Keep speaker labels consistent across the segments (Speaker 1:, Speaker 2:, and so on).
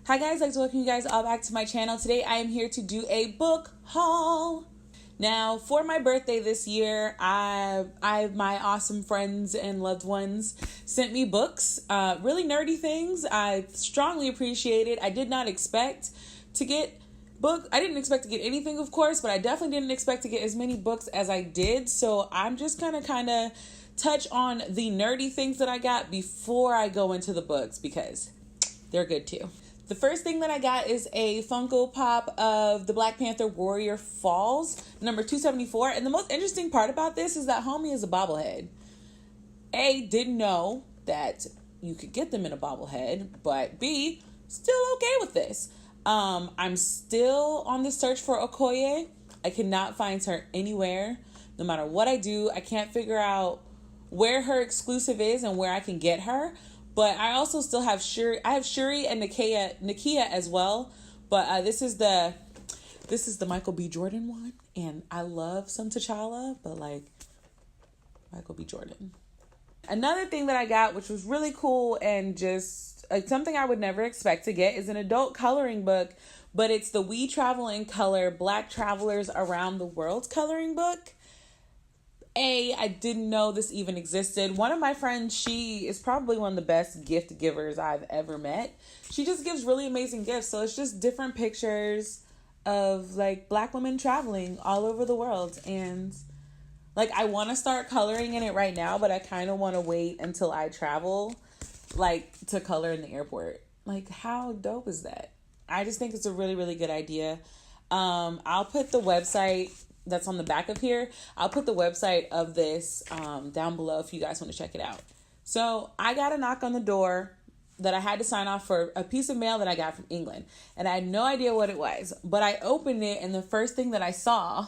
Speaker 1: Hi guys, I'd like to welcome you guys all back to my channel. Today I am here to do a book haul. Now, for my birthday this year, my awesome friends and loved ones sent me books, really nerdy things. I strongly appreciate it. I did not expect to get I didn't expect to get anything, of course, but I definitely didn't expect to get as many books as I did. So I'm just gonna kind of touch on the nerdy things that I got before I go into the books because they're good too. The first thing that I got is a Funko Pop of the Black Panther Warrior Falls, number 274. And the most interesting part about this is that homie is a bobblehead. Didn't know that you could get them in a bobblehead, but B, still okay with this. I'm still on the search for Okoye. I cannot find her anywhere. No matter what I do, I can't figure out where her exclusive is and where I can get her. But I also still have Shuri. I have Shuri and Nakia as well. But this is the Michael B. Jordan one, and I love some T'Challa, but like Michael B. Jordan. Another thing that I got, which was really cool and just something I would never expect to get, is an adult coloring book. But it's the We Travel in Color Black Travelers Around the World coloring book. I didn't know this even existed. One of my friends, she is probably one of the best gift givers I've ever met. She just gives really amazing gifts. So it's just different pictures of like Black women traveling all over the world. And like, I want to start coloring in it right now, but I kind of want to wait until I travel, like, to color in the airport. Like, how dope is that? I just think it's a really, really good idea. I'll put the website that's on the back of here. I'll put the website of this down below if you guys want to check it out. So I got a knock on the door that I had to sign off for a piece of mail that I got from England. And I had no idea what it was. But I opened it and the first thing that I saw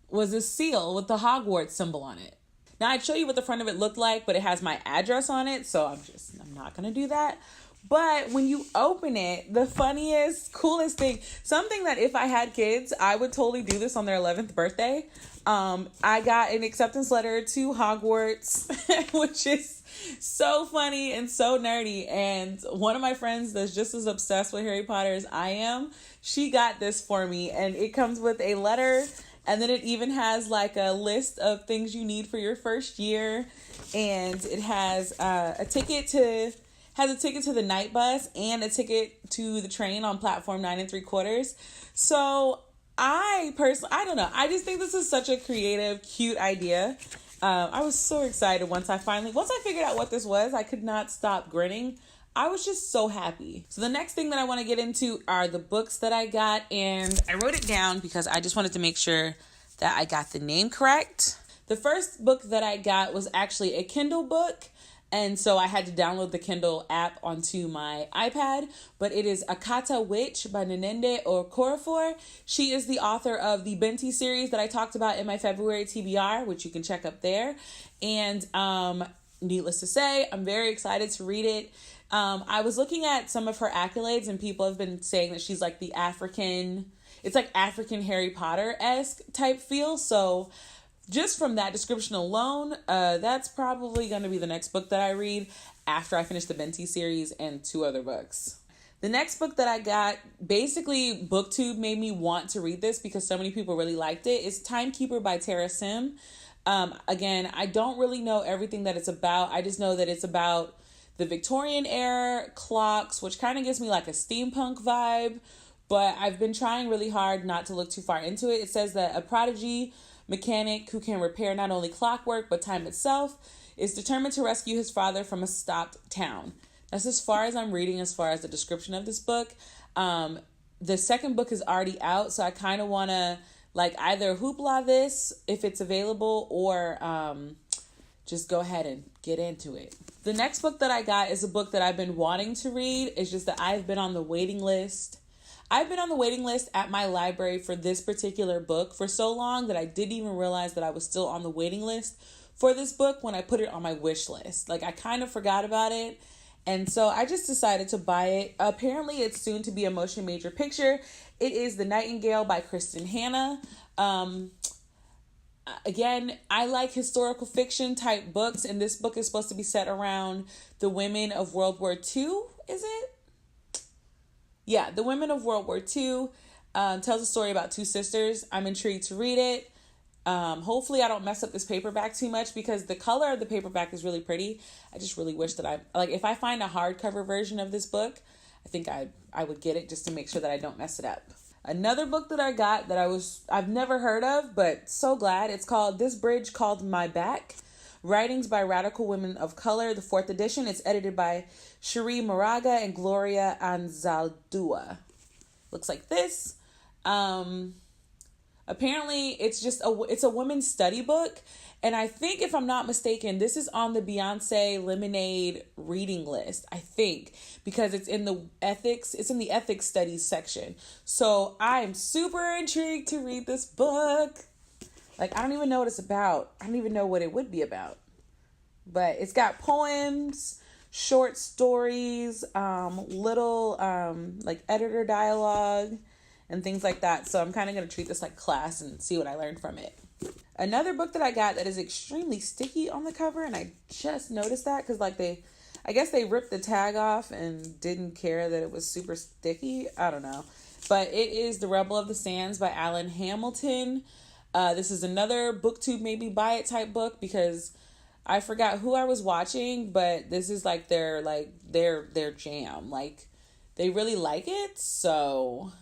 Speaker 1: was a seal with the Hogwarts symbol on it. Now I'd show you what the front of it looked like, but it has my address on it. So I'm not going to do that. But when you open it, the funniest, coolest thing, something that if I had kids, I would totally do this on their 11th birthday. I got an acceptance letter to Hogwarts, which is so funny and so nerdy. And one of my friends that's just as obsessed with Harry Potter as I am, she got this for me. And it comes with a letter. And then it even has like a list of things you need for your first year. And it has a ticket to the night bus and a ticket to the train on platform 9 3/4. So I don't know. I just think this is such a creative, cute idea. I was so excited once I figured out what this was. I could not stop grinning. I was just so happy. So the next thing that I want to get into are the books that I got, and I wrote it down because I just wanted to make sure that I got the name correct. The first book that I got was actually a Kindle book. And so I had to download the Kindle app onto my iPad, but it is Kata Wait by Nnedi Okorafor. She is the author of the Benti series that I talked about in my February TBR, which you can check up there. And needless to say, I'm very excited to read it. I was looking at some of her accolades, and people have been saying that she's like African Harry Potter-esque type feel. So just from that description alone, that's probably going to be the next book that I read after I finish the Benti series and 2 other books. The next book that I got, basically BookTube made me want to read this because so many people really liked it. It's Timekeeper by Tara Sim. Again, I don't really know everything that it's about. I just know that it's about the Victorian era clocks, which kind of gives me like a steampunk vibe. But I've been trying really hard not to look too far into it. It says that a prodigy mechanic who can repair not only clockwork but time itself is determined to rescue his father from a stopped town. That's as far as I'm reading as far as the description of this book. The second book is already out, so I kind of want to like either hoopla this if it's available or just go ahead and get into it. The next book that I got is a book that I've been wanting to read. It's just that I've been on the waiting list. I've been on the waiting list at my library for this particular book for so long that I didn't even realize that I was still on the waiting list for this book when I put it on my wish list. Like, I kind of forgot about it. And so I just decided to buy it. Apparently, it's soon to be a motion major picture. It is The Nightingale by Kristen Hanna. Again, I like historical fiction type books, and this book is supposed to be set around the women of World War II, is it? Yeah, The Women of World War II tells a story about two sisters. I'm intrigued to read it. Hopefully I don't mess up this paperback too much because the color of the paperback is really pretty. I just really wish that if I find a hardcover version of this book, I think I would get it just to make sure that I don't mess it up. Another book that I got that I've never heard of, but so glad. It's called This Bridge Called My Back. Writings by Radical Women of Color, the 4th edition. It's edited by Cherie Moraga and Gloria Anzaldúa. Looks like this. Apparently it's a women's study book, and I think, if I'm not mistaken, this is on the Beyonce Lemonade reading list, I think, because it's in the ethics studies section. So I'm super intrigued to read this book. Like, I don't even know what it's about. I don't even know what it would be about. But it's got poems, short stories, little like editor dialogue, and things like that. So I'm kind of going to treat this like class and see what I learned from it. Another book that I got that is extremely sticky on the cover, and I just noticed that because I guess they ripped the tag off and didn't care that it was super sticky. I don't know. But it is The Rebel of the Sands by Alan Hamilton. This is another BookTube maybe buy it type book because I forgot who I was watching, but this is like their jam. Like, they really like it, so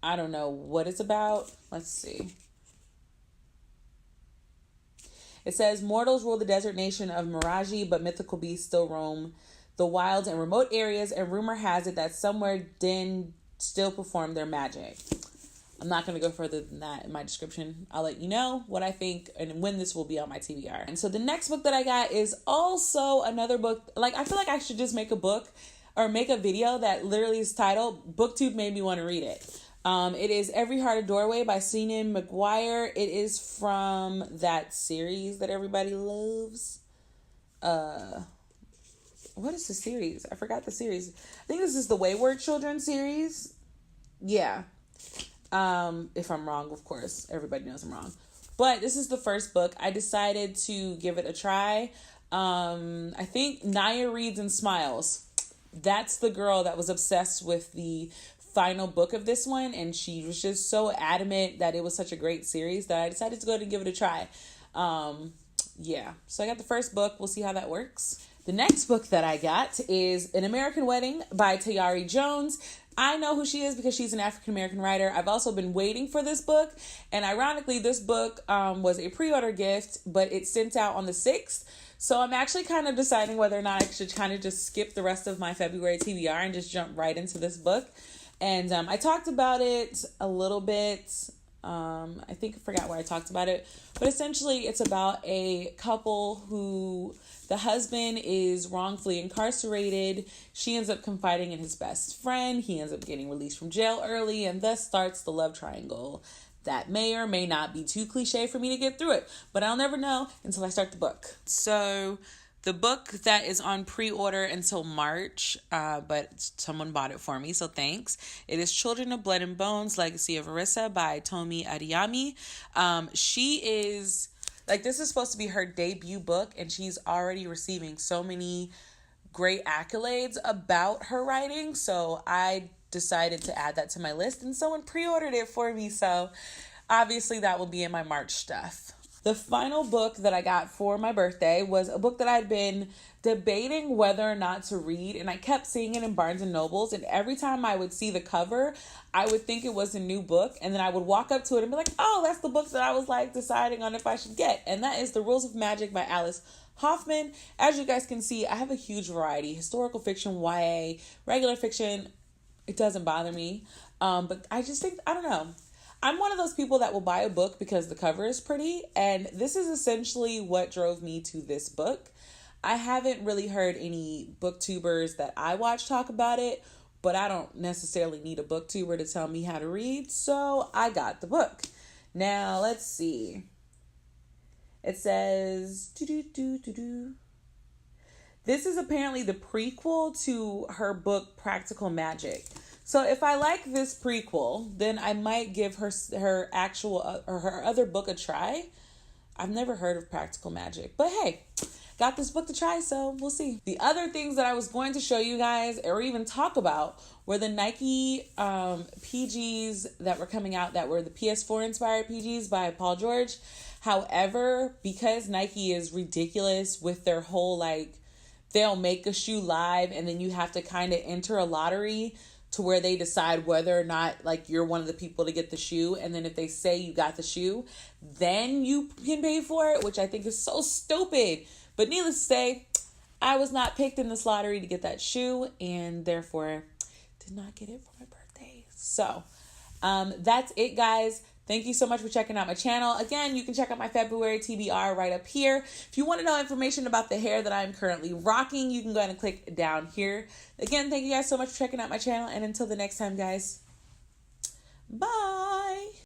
Speaker 1: I don't know what it's about. Let's see. It says, mortals rule the desert nation of Miraji, but mythical beasts still roam the wilds and remote areas, and rumor has it that somewhere Din still perform their magic. I'm not going to go further than that in my description. I'll let you know what I think and when this will be on my TBR. And so the next book that I got is also another book. Like, I feel like I should just make a book or make a video that literally is titled BookTube Made Me Want to Read It. It is Every Heart a Doorway by Seanan McGuire. It is from that series that everybody loves. What is the series? I forgot the series. I think this is the Wayward Children series. Yeah. If I'm wrong, of course, everybody knows I'm wrong. But this is the first book. I decided to give it a try. I think Naya Reads and Smiles. That's the girl that was obsessed with the final book of this one, and she was just so adamant that it was such a great series that I decided to go ahead and give it a try. Yeah, so I got the first book. We'll see how that works. The next book that I got is An American Wedding by Tayari Jones. I know who she is because she's an African-American writer. I've also been waiting for this book, and ironically, this book was a pre-order gift, but it's sent out on the 6th. So I'm actually kind of deciding whether or not I should kind of just skip the rest of my February TBR and just jump right into this book. And I talked about it a little bit. I think I forgot where I talked about it. But essentially, it's about a couple who the husband is wrongfully incarcerated. She ends up confiding in his best friend. He ends up getting released from jail early, and thus starts the love triangle that may or may not be too cliche for me to get through it. But I'll never know until I start the book. So the book that is on pre-order until March, but someone bought it for me, so thanks. It is Children of Blood and Bones, Legacy of ERISA by Tomi Adeyemi. She is, like, this is supposed to be her debut book, and she's already receiving so many great accolades about her writing, so I decided to add that to my list, and someone pre-ordered it for me, so obviously that will be in my March stuff. The final book that I got for my birthday was a book that I'd been debating whether or not to read, and I kept seeing it in Barnes and Nobles, and every time I would see the cover, I would think it was a new book, and then I would walk up to it and be like, oh, that's the book that I was like deciding on if I should get, and that is The Rules of Magic by Alice Hoffman. As you guys can see, I have a huge variety: historical fiction, YA, regular fiction. It doesn't bother me, but I just think, I don't know. I'm one of those people that will buy a book because the cover is pretty, and this is essentially what drove me to this book. I haven't really heard any booktubers that I watch talk about it, but I don't necessarily need a booktuber to tell me how to read, so I got the book. Now, let's see. It says, this is apparently the prequel to her book Practical Magic. So if I like this prequel, then I might give her actual or her other book a try. I've never heard of Practical Magic, but hey, got this book to try, so we'll see. The other things that I was going to show you guys or even talk about were the Nike PGs that were coming out that were the PS4 inspired PGs by Paul George. However, because Nike is ridiculous with their whole, like, they'll make a shoe live and then you have to kind of enter a lottery to where they decide whether or not, like, you're one of the people to get the shoe. And then if they say you got the shoe, then you can pay for it, which I think is so stupid. But needless to say, I was not picked in this lottery to get that shoe and therefore did not get it for my birthday. So that's it, guys. Thank you so much for checking out my channel. Again, you can check out my February TBR right up here. If you want to know information about the hair that I'm currently rocking, you can go ahead and click down here. Again, thank you guys so much for checking out my channel. And until the next time, guys, bye.